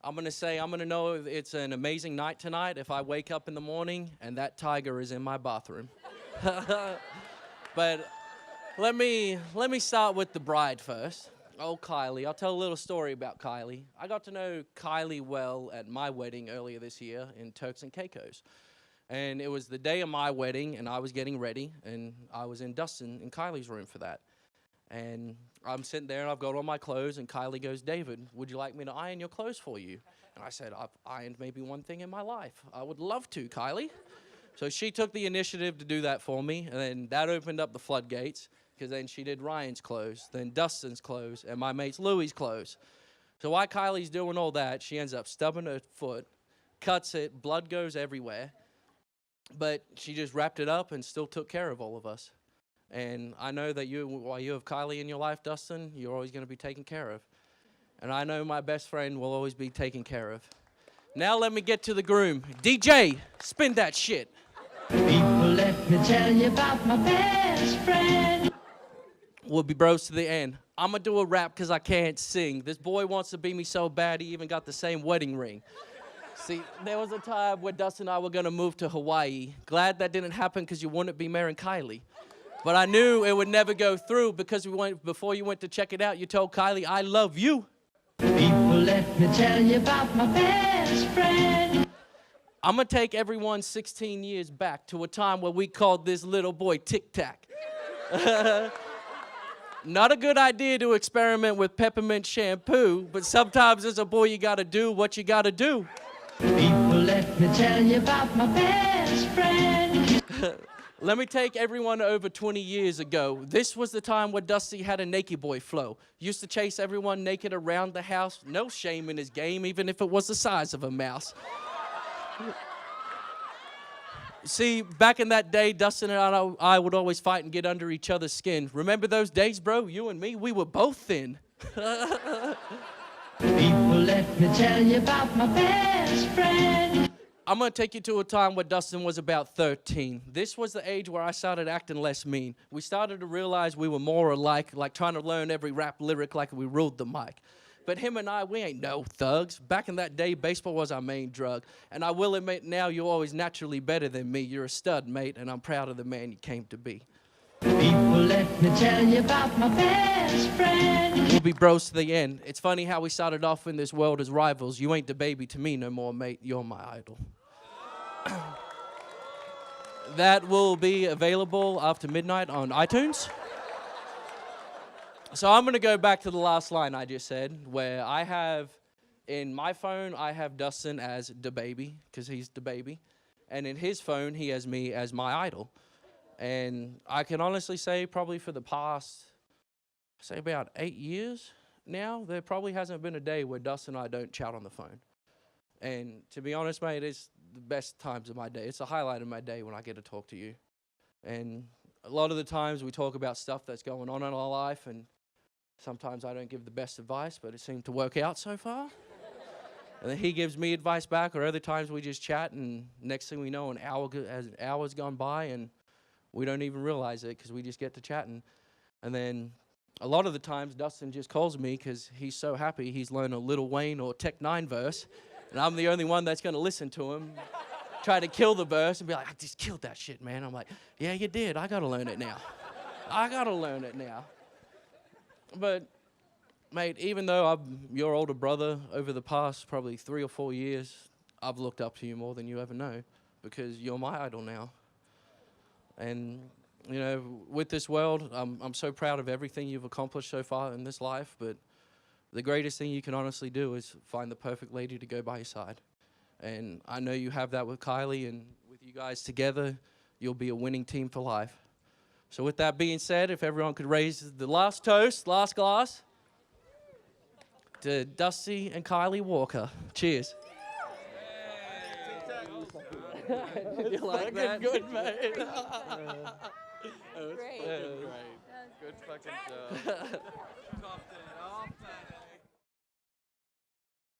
I'm going to know if it's an amazing night tonight if I wake up in the morning and that tiger is in my bathroom. But let me start with the bride first. Oh, Kylie. I'll tell a little story about Kylie. I got to know Kylie well at my wedding earlier this year in Turks and Caicos. And it was the day of my wedding, and I was getting ready, and I was in Dustin and Kylie's room for that. And I'm sitting there, and I've got all my clothes, and Kylie goes, "David, would you like me to iron your clothes for you?" And I said, "I've ironed maybe one thing in my life. I would love to, Kylie." So she took the initiative to do that for me, and then that opened up the floodgates, because then she did Ryan's clothes, then Dustin's clothes, and my mate's Louie's clothes. So while Kylie's doing all that, she ends up stubbing her foot, cuts it, blood goes everywhere, but she just wrapped it up and still took care of all of us. And I know that while you have Kylie in your life, Dustin, you're always going to be taken care of. And I know my best friend will always be taken care of. Now let me get to the groom. DJ, spin that shit. People, let me tell you about my best friend. We'll be bros to the end. I'm going to do a rap because I can't sing. This boy wants to be me so bad he even got the same wedding ring. See, there was a time where Dustin and I were going to move to Hawaii. Glad that didn't happen because you wouldn't be marrying Kylie. But I knew it would never go through because before you went to check it out, you told Kylie, "I love you." People, let me tell you about my best friend. I'm going to take everyone 16 years back to a time where we called this little boy Tic Tac. Not a good idea to experiment with peppermint shampoo, but sometimes as a boy you got to do what you got to do. People, let me tell you about my best friend. Let me take everyone over 20 years ago. This was the time where Dusty had a naked boy flow. Used to chase everyone naked around the house. No shame in his game, even if it was the size of a mouse. See, back in that day, Dustin and I would always fight and get under each other's skin. Remember those days, bro? You and me, we were both thin. People, let me tell you about my best friend. I'm going to take you to a time where Dustin was about 13. This was the age where I started acting less mean. We started to realize we were more alike, like trying to learn every rap lyric like we ruled the mic. But him and I, we ain't no thugs. Back in that day, baseball was our main drug. And I will admit now you're always naturally better than me. You're a stud, mate, and I'm proud of the man you came to be. People, let me tell you about my best friend. We'll be bros to the end. It's funny how we started off in this world as rivals. You ain't the baby to me no more, mate. You're my idol. That will be available after midnight on iTunes. So I'm going to go back to the last line I just said, where I have, in my phone, I have Dustin as the baby, because he's the baby. And in his phone, he has me as my idol. And I can honestly say probably for the past, say about 8 years now, there probably hasn't been a day where Dustin and I don't chat on the phone. And to be honest, mate, it's the best times of my day. It's the highlight of my day when I get to talk to you. And a lot of the times we talk about stuff that's going on in our life, and sometimes I don't give the best advice, but it seemed to work out so far. And then he gives me advice back, or other times we just chat, and next thing we know, an hour's gone by, and we don't even realize it because we just get to chatting. And then a lot of the times Dustin just calls me because he's so happy he's learned a Lil Wayne or Tech 9 verse, and I'm the only one that's going to listen to him, try to kill the verse, and be like, "I just killed that shit, man." I'm like, "Yeah, you did. I got to learn it now. I got to learn it now." But, mate, even though I'm your older brother, over the past probably 3 or 4 years, I've looked up to you more than you ever know because you're my idol now. And, you know, with this world, I'm so proud of everything you've accomplished so far in this life, but the greatest thing you can honestly do is find the perfect lady to go by your side. And I know you have that with Kylie, and with you guys together, you'll be a winning team for life. So with that being said, if everyone could raise the last toast, last glass, to Dusty and Kylie Walker. Cheers. Did you like that? Good, mate. Great. Good fucking job.